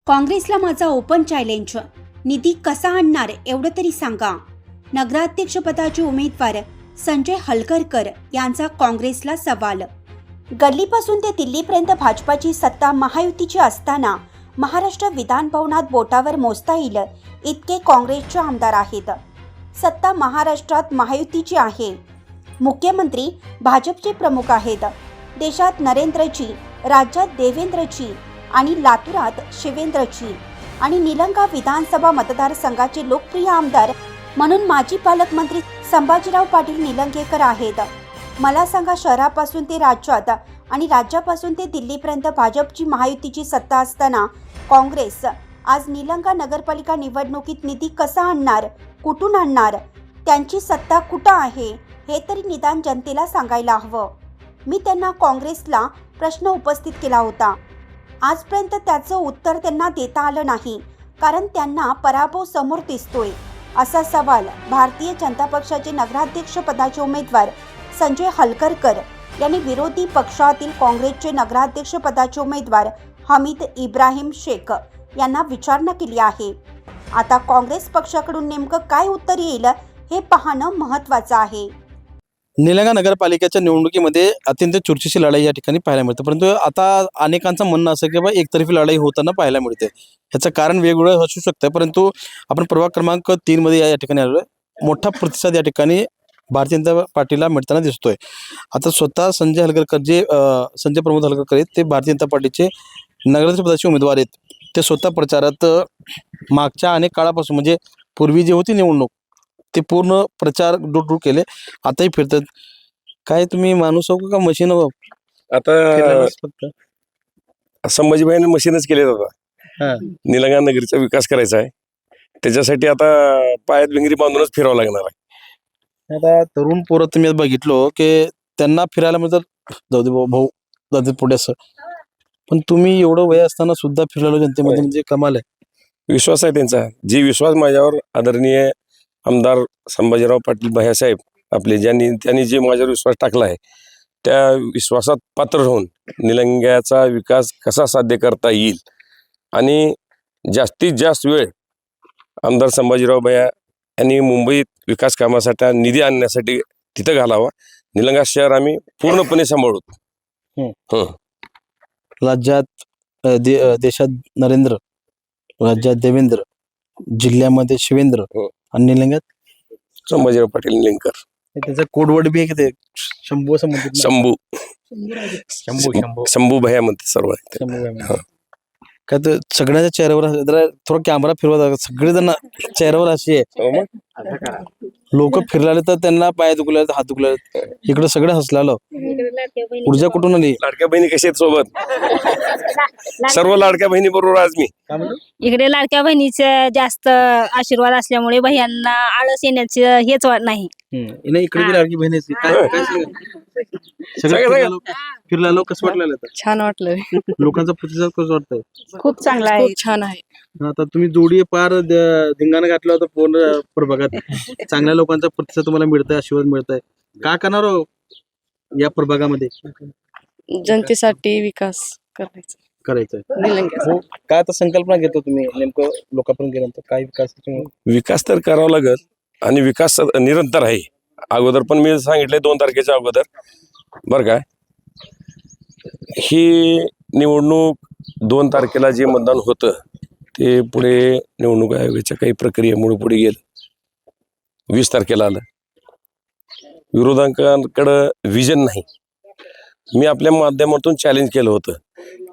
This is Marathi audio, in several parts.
काँग्रेसला माझा ओपन चॅलेंज, निधी कसा आणणार एवढं तरी सांगा. नगराध्यक्षपदाचे उमेदवार संजय हलकरकर यांचा काँग्रेसला सवाल. गल्लीपासून ते दिल्लीपर्यंत भाजपाची सत्ता महायुतीची असताना महाराष्ट्र विधानभवनात बोटावर मोजता येईल इतके काँग्रेसचे आमदार आहेत. सत्ता महाराष्ट्रात महायुतीची आहे. मुख्यमंत्री भाजपचे प्रमुख आहेत. देशात नरेंद्रजी, राज्यात देवेंद्रजी आणि लातूरात शिवेंद्रजी आणि निलंगा विधानसभा मतदारसंघाचे लोकप्रिय आमदार म्हणून माजी पालकमंत्री संभाजीराव पाटील निलंगेकर आहेत. मला सांगा, शहरापासून ते राज्यात आणि राज्यापासून ते दिल्लीपर्यंत भाजपची महायुतीची सत्ता असताना काँग्रेस आज निलंगा नगरपालिका निवडणुकीत निधी कसा आणणार, कुठून आणणार, त्यांची सत्ता कुठं आहे हे तरी निदान जनतेला सांगायला हवं. मी त्यांना काँग्रेसला प्रश्न उपस्थित केला होता. आजपर्यंत त्याचं उत्तर त्यांना देता आलं नाही, कारण त्यांना पराभव समोर दिसतोय. असा सवाल भारतीय जनता पक्षाचे नगराध्यक्षपदाचे उमेदवार संजय हलकरकर यांनी विरोधी पक्षातील काँग्रेसचे नगराध्यक्षपदाचे उमेदवार हमीद इब्राहिम शेख यांना विचारणा केली आहे. आता काँग्रेस पक्षाकडून नेमकं काय उत्तर येईल हे पाहणं महत्त्वाचं आहे. निलंगा नगरपालिकेच्या निवडणुकीमध्ये अत्यंत चुरशीची लढाई या ठिकाणी पाहायला मिळते, परंतु आता अनेकांचं म्हणणं असं की बाबा एकतर्फी लढाई होताना पाहायला मिळते. ह्याचं कारण वेगवेगळं असू शकतं, परंतु आपण प्रभाग क्रमांक 3 मध्ये या ठिकाणी आलो. मोठा प्रतिसाद या ठिकाणी भारतीय जनता पार्टीला मिळताना दिसतोय. आता स्वतः संजय हलकरकर जे संजय प्रमोद हलकरकर आहेत, ते भारतीय जनता पार्टीचे नगराध्यक्षपदाचे उमेदवार आहेत. ते स्वतः प्रचारात मागच्या अनेक काळापासून, म्हणजे पूर्वी जी होती निवडणूक, ते पूर्ण प्रचार दूर केले. आताही फिरतात. काय तुम्ही माणूस हो का मशीन हो? आता संभाजीभाईने मशीनच केले आता. निलंगा नगरीचा विकास करायचा आहे, त्याच्यासाठी आता पायात भिंगरी बांधूनच फिरावं लागणार आहे. आता तरुण पोरं तुम्ही बघितलो की त्यांना फिरायला म्हणजे जाऊ दे भाऊ जाते पुढे असं, पण तुम्ही एवढं वय असताना सुद्धा फिरलेलो जनतेमध्ये, म्हणजे कमाल आहे. विश्वास आहे त्यांचा. जी विश्वास माझ्यावर आदरणीय आमदार संभाजीराव पाटील भैयासाहेब आपले त्यांनी जे माझ्यावर विश्वास टाकला आहे, त्या विश्वासात पात्र होऊन निलंग्याचा विकास कसा साध्य करता येईल आणि जास्तीत जास्त वेळ आमदार संभाजीराव भैया यांनी मुंबईत विकास कामासाठी निधी आणण्यासाठी तिथं घालावा. निलंगा शहर आम्ही पूर्णपणे सांभाळू. राज्यात देशात नरेंद्र, राज्यात देवेंद्र, जिल्ह्यामध्ये शिवेंद्र आणि निलंग्यात संभाजीराव पाटील निलंगेकर. त्याचा कोडवर्ड बी आहे की ते शंभू असं म्हणतात. शंभू भैया म्हणते सर्व. काय तर सगळ्यांच्या चेहऱ्यावर जरा थोडा कॅमेरा फिरवा. सगळेजण चेहऱ्यावर अशी आहे. लोक फिरलाले तर त्यांना पाय दुखले, हात दुखले, इकडे सगळे हसलालो. ऊर्जा कुठून आली? लाडक्या बहिणी कशा आहेत सोबत? सर्व लाडक्या बहिणी बरोबर आज मी. इकडे लाडक्या बहिणीचे जास्त आशीर्वाद असल्यामुळे भैयांना आळस येण्याचे हेच नाही. इकडे बी लाडकी बहिणी फिरला कसं वाटलं? छान वाटलं. लोकांचा प्रतिसाद कसं वाटतंय? खूप चांगला आहे, छान आहे. आता तुम्ही जोडी पार धिंगाणा घातला होता पूर्ण प्रभागात. चांगल्या लोकांचा प्रतिसाद तुम्हाला मिळतोय, आशीर्वाद मिळतोय. काय करणार हो या प्रभागामध्ये? जनतेसाठी विकास करायचंय. निलंग्याचा. काय आता संकल्पना घेतो तुम्ही नेमकं लोकांपर्यंत गेल्यानंतर? काय विकास तर करावा लागेल आणि विकास निरंतर आहे. अगोदर पण मी सांगितले 2 तारखेच्या अगोदर बरं का, ही निवडणूक 2 तारखेला जे मतदान होतं ते पुढे निवडणूक आयोगाच्या काही प्रक्रियेमुळे पुढे गेलं. 20 तारखेला आलं. विरोधकांकडं विजन नाही. मी आपल्या माध्यमातून चॅलेंज केलं होतं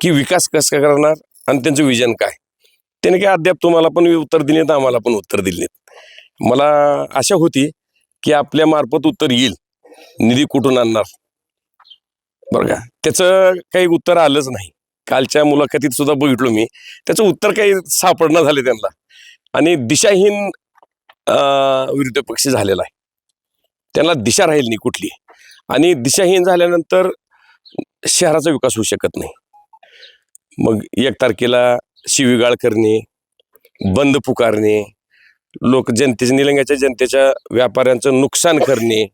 की विकास कसा करणार आणि त्यांचं विजन काय. त्याने काय अद्याप तुम्हाला पण उत्तर दिले नाहीत, आम्हाला पण उत्तर दिले नाहीत. मला आशा होती की आपल्या मार्फत उत्तर येईल, निधी कुठून आणणार, बरं का. त्याचं काही उत्तर आलंच नाही. कालच्या मुलाखतीत सुद्धा बघितलो मी, त्याचं उत्तर काही सापडणं झाले त्यांना. आणि दिशाहीन विरोधी पक्ष झालेला आहे. त्यांना दिशा राहील नाही कुठली. आणि दिशाहीन झाल्यानंतर शहराचा विकास होऊ शकत नाही. मग 1 तारखेला शिवीगाळ करणे, बंद पुकारणे, निलंग्याच्या जनतेच्या व्यापाऱ्यांचं नुकसान करणे.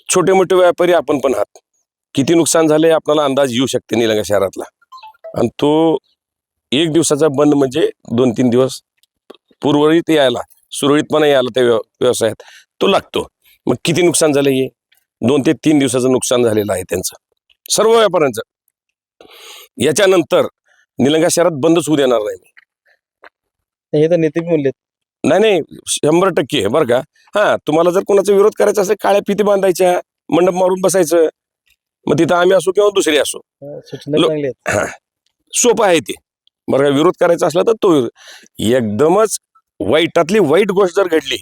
छोटे मोठे व्यापारी आपण पण आहात. किती नुकसान झाले आपल्याला अंदाज येऊ शकते निलंगा शहरातला. आणि तो एक दिवसाचा बंद म्हणजे 2-3 दिवस पूर्वरित यायला, सुरळीतपणा यायला त्या व्यवसायात तो लागतो. मग किती नुकसान झालं हे? 2 ते 3 दिवसाचं नुकसान झालेलं आहे त्यांचं, सर्व व्यापाऱ्यांचं. याच्यानंतर निलंगा शहरात बंदच होऊ देणार नाही मी. हे तर नेते म्हणले. नाही 100% बरं का. हा, तुम्हाला जर कोणाचा विरोध करायचा असेल, काळ्या फिती बांधायच्या, मंडप मारून बसायचं, मग तिथं आम्ही असो किंवा दुसरे असो. सूचना चांगली आहेत. हा, सोपं आहे ते बरं का. विरोध करायचा असला तर तो एकदमच वाईटातली वाईट गोष्ट जर घडली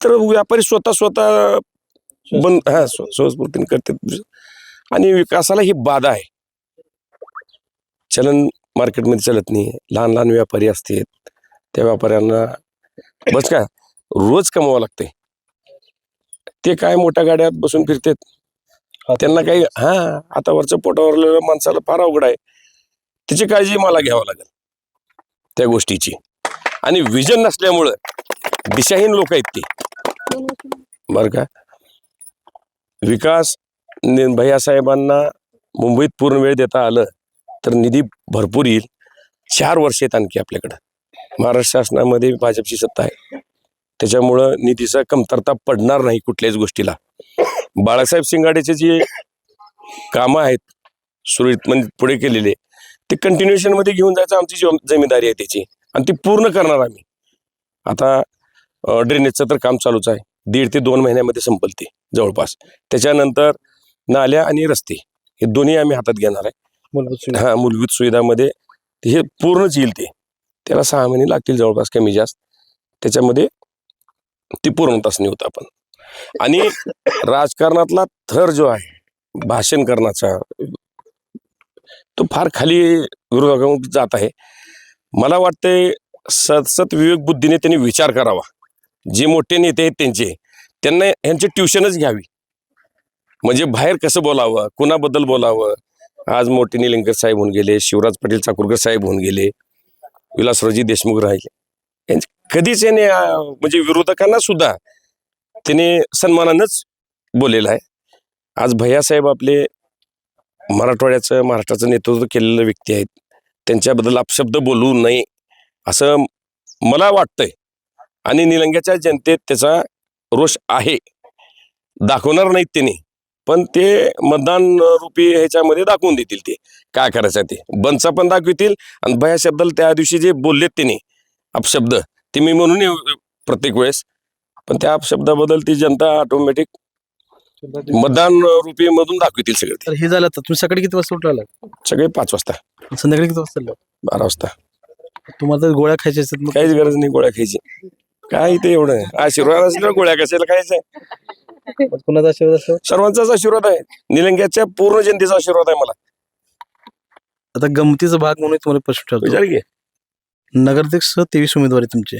तर व्यापारी स्वतः बंद स्वस्फूर्तीने करतात. आणि विकासाला ही बाधा आहे. चलन मार्केटमध्ये चलत नाही, लहान लहान व्यापारी असतात, त्या व्यापाऱ्यांना बस का रोज कमवावं लागते. ते काय मोठ्या गाड्यात बसून फिरतात, त्यांना काही आता वरच्या पोटावरलेल्या माणसाला फार अवघड आहे. त्याची काळजी मला घ्यावं लागेल त्या गोष्टीची. आणि विजन नसल्यामुळं दिशाहीन लोक आहेत ती बरं का. विकास भैयासाहेबांना मुंबईत पूर्ण वेळ देता आलं तर निधी भरपूर येईल. 4 वर्ष आहेत आणखी आपल्याकडं. महाराष्ट्र शासनामध्ये भाजपची सत्ता आहे, त्याच्यामुळं निधीचा कमतरता पडणार नाही कुठल्याच गोष्टीला. बाळासाहेब शिंगाडेचे जे कामं आहेत सुरळीत म्हणजे पुढे केलेले, ते कंटिन्युएशन मध्ये घेऊन जायचं आमची जबाबदारी आहे त्याची, आणि ती पूर्ण करणार आम्ही. आता ड्रेनेजचं तर काम चालूच आहे, 1.5 ते 2 महिन्यामध्ये संपल ते जवळपास. त्याच्यानंतर नाल्या आणि रस्ते हे दोन्ही आम्ही हातात घेणार आहे. मूलभूत सुविधामध्ये हे पूर्णच येईल ते. त्याला 6 महिने लागतील जवळपास कमी जास्त. त्याच्यामध्ये ती पूर्णताच होतं आपण. आणि राजकारणातला थर जो आहे भाषण करण्याचा, तो फार खाली विरोधकांकडे जात आहे. मला वाटतंय सतत विवेक बुद्धीने त्यांनी विचार करावा. जे मोठे नेते आहेत त्यांना यांची ट्युशनच घ्यावी. म्हणजे बाहेर कसं बोलावं, कुणाबद्दल बोलावं. आज मोठे निलंगेकर साहेब होऊन गेले, शिवराज पाटील चाकूरकर साहेब होऊन गेले, विलासरावजी देशमुख राहिले. कधीच याने म्हणजे विरोधकांना सुद्धा त्याने सन्मानानंच बोललेलं आहे. आज भैयासाहेब आपले महाराष्ट्राचं नेतृत्व केलेलं व्यक्ती आहेत. त्यांच्याबद्दल अपशब्द बोलू नये असं मला वाटतंय. आणि निलंग्याच्या जनतेत त्याचा रोष आहे, दाखवणार नाहीत त्यांनी, पण ते मतदान रूपी ह्याच्यामध्ये दाखवून देतील. ते काय करायचं ते बंदचा पण दाखवतील. आणि भैयाशब्दाला त्या दिवशी जे बोललेत त्यांनी अपशब्द, ते मी म्हणून प्रत्येक वेळेस, पण त्या अपशब्दाबद्दल ती जनता ऑटोमॅटिक मतदान रूपी मधून दाखवतील सगळे. तर हे झालं तर तुम्ही सकाळी किती वाजता उठला? सगळे 5 वाजता. संध्याकाळी किती वाजता? 12 वाजता. तुम्हाला तर गोळ्या खायच्या असतात मग? काहीच गरज नाही गोळ्या खायची. काय ते एवढं आशीर्वाद असल्यावर गोळ्या कशाला खायचंय? कुणाचा आशीर्वाद असतो? सर्वांचाच आशीर्वाद आहे, निलंग्याच्या पूर्ण जनतेचा आशीर्वाद आहे मला. आता गमतीचा भाग म्हणून तुम्हाला प्रश्न विचार ठरतो. घे. नगराध्यक्ष 23 उमेदवारी तुमचे,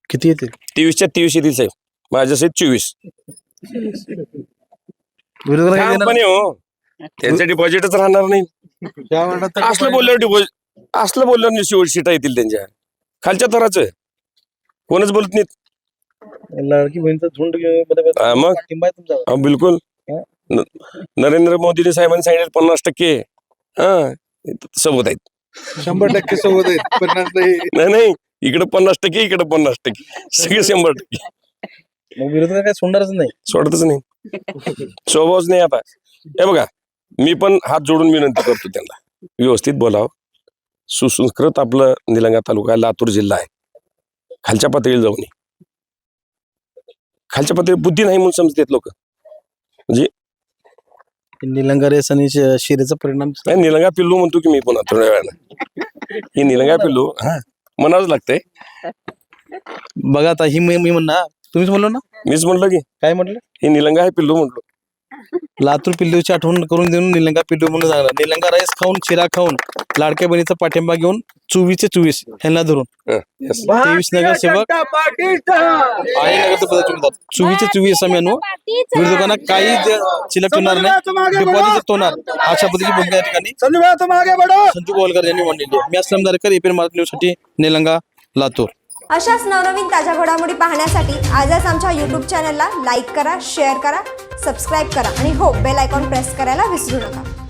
किती येतील? 23च्या 23 येतील साहेब, माझ्यासहित 24. विरोधाला काय देणार? हो, त्यांचं डिपॉझिटच राहणार नाही. असलं बोलल्यावर शेवट सीटा येतील त्यांच्या खालच्या थराचं. कोणच बोलत नाहीत. लाडकी बहिणीचा झुंड मग पाठिंबा आहे तुमचा? बिलकुल. नरेंद्र मोदी साहेबांनी सांगितलं 50% सोबत आहेत. 100% सोबत आहेत. नाही इकडे 50%, इकडे 50%, सगळे 100%. मग विरोधाला काय सोडणारच नाही? सोडतच नाही, स्वभावच नाही. आता हे बघा, मी पण हात जोडून विनंती करतो त्यांना, व्यवस्थित बोलावं. सुसंस्कृत आपलं निलंगा तालुका, लातूर जिल्हा आहे. खालच्या पातळीला जाऊ नये. खालच्या पातळी बुद्धी नाही म्हणून समजतात लोक. म्हणजे निलंगा रेस आणि शिरेचा परिणाम. नाही, निलंगा पिल्लू म्हणतो की मी पुन्हा थोड्या वेळानं. ही निलंगा पिल्लू म्हणावंच लागतंय. बघा आता ही मी म्हणणार, तुम्हीच म्हणलो ना? मीच म्हणलं की. काय म्हटलं? ही निलंगा आहे पिल्लू म्हटलो. लातूर पिल्लूची आठवण करून देऊन निलंगा पिल्लू म्हणून झाला. निलंगा राईस खाऊन, शिरा खाऊन, लाडक्या बहिणीचा पाठिंबा घेऊन 24 ह्यांना धरून 23 नगरसेवक आणि नगरसेवक 24 आम्ही आणू. विरोधकांना काही शिल्लक ठेवणार नाही, डिपॉझिट होणार अशा पद्धतीची भूमिका या ठिकाणी संजू गोलकर यांनी मांडलेली आहे. मी असलम दारेकर, एपीएन मराठी न्यूज साठी, निलंगा, लातूर. अशाच नवनवीन ताज्या घडामोडी पाहण्यासाठी आजच आमच्या यूट्यूब चॅनलला लाईक करा, शेअर करा, सबस्क्राईब करा आणि हो, बेल आयकॉन प्रेस करायला विसरू नका.